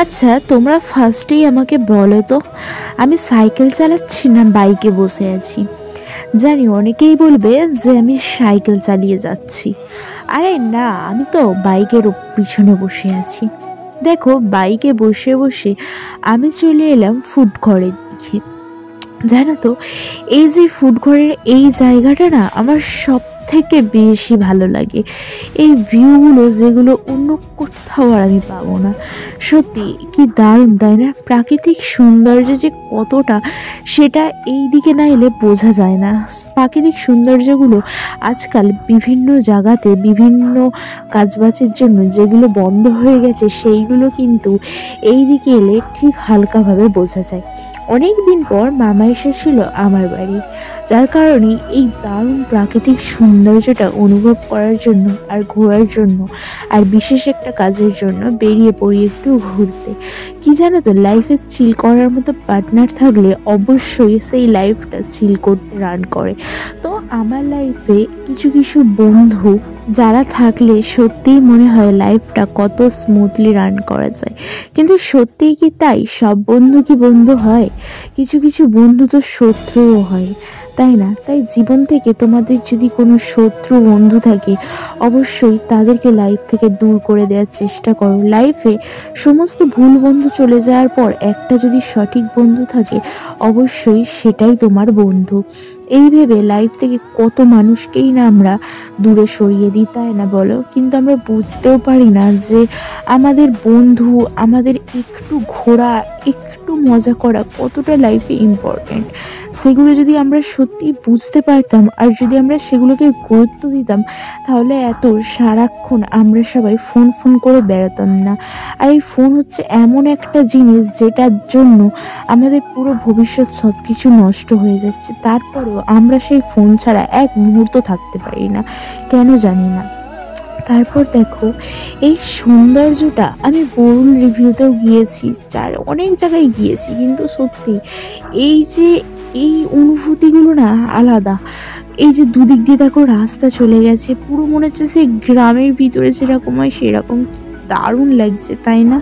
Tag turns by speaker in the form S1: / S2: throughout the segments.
S1: আচ্ছা, তোমরা ফার্স্টেই আমাকে বলো তো, আমি সাইকেল চালাচ্ছি না বাইকে বসে আছি? জানি অনেকেই বলবে যে আমি সাইকেল চালিয়ে যাচ্ছি। আরে না, আমি তো বাইকের পিছনে বসে আছি। দেখো, বাইকে বসে বসে আমি চলে এলাম ফুড ঘরের দিকে। জানো তো, এই যে ফুড ঘরের এই জায়গাটা না আমার সব থেকে বেশি ভালো লাগে। এই ভিউগুলো যেগুলো অন্য কোথাও আর আমি পাবো না। সত্যি কি দারুণ, তাই না? প্রাকৃতিক সৌন্দর্য যে কতটা, সেটা এই দিকে না এলে বোঝা যায় না। প্রাকৃতিক সৌন্দর্যগুলো আজকাল বিভিন্ন জায়গাতে বিভিন্ন কাজবাজের জন্য যেগুলো বন্ধ হয়ে গেছে, সেইগুলো কিন্তু এই দিকে এলে ঠিক হালকাভাবে বোঝা যায়। অনেক দিন পর মামা এসেছিল আমার বাড়ি, যার কারণে এই দারুণ প্রাকৃতিক সৌন্দর্যটা অনুভব করার জন্য আর ঘোরার জন্য আর বিশেষ একটা কাজের জন্য বেরিয়ে পড়ি একটু ঘুরতে। কি জানো তো, লাইফে চিল করার মতো পার্টনার থাকলে অবশ্যই সেই লাইফটা চিল করতে রান করে। তো আমার লাইফে কিছু কিছু বন্ধু যারা থাকলে সত্যিই মনে হয় লাইফটা কত স্মুথলি রান করা যায়। কিন্তু সত্যিই কি তাই? সব বন্ধু কি বন্ধু হয়? কিছু কিছু বন্ধু তো শত্রুও হয়, তাই না? তাই জীবন থেকে তোমাদের যদি কোনো শত্রু বন্ধু থাকে, অবশ্যই তাদেরকে লাইফ থেকে দূর করে দেওয়ার চেষ্টা করো। লাইফে সমস্ত ভুল বন্ধু চলে যাওয়ার পর একটা যদি সঠিক বন্ধু থাকে, অবশ্যই সেটাই তোমার বন্ধু। এই ভেবে লাইফ থেকে কত মানুষকেই না আমরা দূরে সরিয়ে দিই, তাই না বলো? কিন্তু আমরা বুঝতেও পারি না যে আমাদের বন্ধু, আমাদের একটু ঘোরা, একটু মজা করা কতটা লাইফে ইম্পর্টেন্ট। সেগুলো যদি আমরা সত্যি বুঝতে পারতাম আর যদি আমরা সেগুলোকে গুরুত্ব দিতাম, তাহলে এত সারাক্ষণ আমরা সবাই ফোন ফোন করে বেড়াতাম না। আর এই ফোন হচ্ছে এমন একটা জিনিস যেটার জন্য আমাদের পুরো ভবিষ্যৎ সব কিছু নষ্ট হয়ে যাচ্ছে। তারপরেও আমরা সেই ফোন ছাড়া এক মুহূর্ত থাকতে পারি না, কেন জানি না। তারপর দেখো, এই সৌন্দর্যটা আমি বরুণ রিভিউতেও গিয়েছি, অনেক জায়গায় গিয়েছি, কিন্তু সত্যি এই অনুভূতিগুলো না আলাদা। এই যে দুদিক দিয়ে দেখো রাস্তা চলে গেছে, পুরো মনে হচ্ছে সেই গ্রামের ভিতরে যেরকম হয় সেরকম। দারুণ লাগছে, তাই না?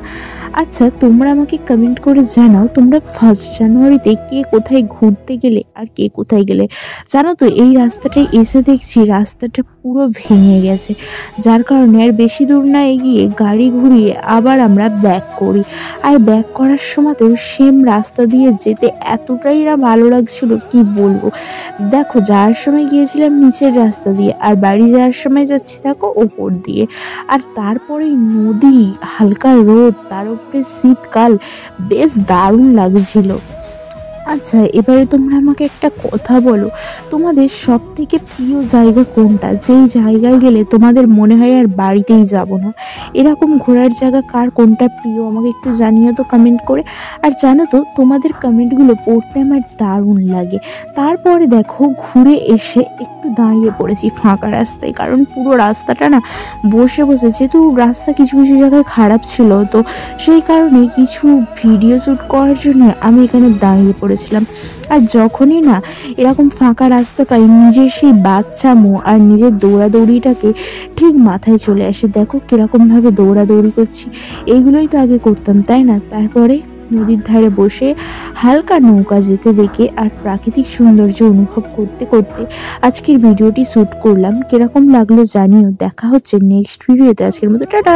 S1: আচ্ছা, তোমরা আমাকে কমেন্ট করে জানাও, তোমরা 1 জানুয়ারিতে কে কোথায় ঘুরতে গেলে আর কে কোথায় গেলে। জানো তো, এই রাস্তাটায় এসে দেখছি রাস্তাটা পুরো ভেঙে গেছে, যার কারণে আর বেশি দূর না এগিয়ে গাড়ি ঘুরিয়ে আবার আমরা ব্যাক করি। আর ব্যাক করার সময়তেও সেম রাস্তা দিয়ে যেতে এতটাই না ভালো লাগছিল, কি বলবো। দেখো, যাওয়ার সময় গিয়েছিলাম নিচের রাস্তা দিয়ে, আর বাড়ি যাওয়ার সময় যাচ্ছি দেখো ওপর দিয়ে। আর তারপরে নদী, হালকা রোদ, তার উপরে শীতকাল, বেশ দারুণ লাগছিল। আচ্ছা, এবারে তোমরা আমাকে একটা কথা বলো, তোমাদের সব থেকে প্রিয় জায়গা কোনটা? যেই জায়গায় গেলে তোমাদের মনে হয় আর বাড়িতেই যাব না। এরকম ঘোরার জায়গা কার কোনটা প্রিয় আমাকে একটু জানিও তো কমেন্ট করে। আর জানো তো, তোমাদের কমেন্টগুলো পড়তে আমার দারুণ লাগে। তারপরে দেখো, ঘুরে এসে একটু দাঁড়িয়ে পড়েছি ফাঁকা রাস্তায়, কারণ পুরো রাস্তাটা না বসে বসে, যেহেতু রাস্তা কিছু কিছু জায়গায় খারাপ ছিল, তো সেই কারণে কিছু ভিডিও শ্যুট করার জন্য আমি এখানে দাঁড়িয়ে পড়েছিলাম। আর যখনই না এরকম ফাঁকা রাস্তা পাই, নিজের সেই বাচ্চামো আর নিজের দৌড়াদৌড়িটাকে ঠিক মাথায় চলে আসে। দেখো কিরকম ভাবে দৌড়াদৌড়ি করছি, এইগুলোই তো আগে করতাম, তাই না? তারপরে নদীর ধারে বসে হালকা নৌকা যেতে দেখে আর প্রাকৃতিক সৌন্দর্য অনুভব করতে করতে আজকের ভিডিওটি শ্যুট করলাম। কিরকম লাগলো জানিও। দেখা হচ্ছে নেক্সট ভিডিওতে। আজকের মতো টাটা।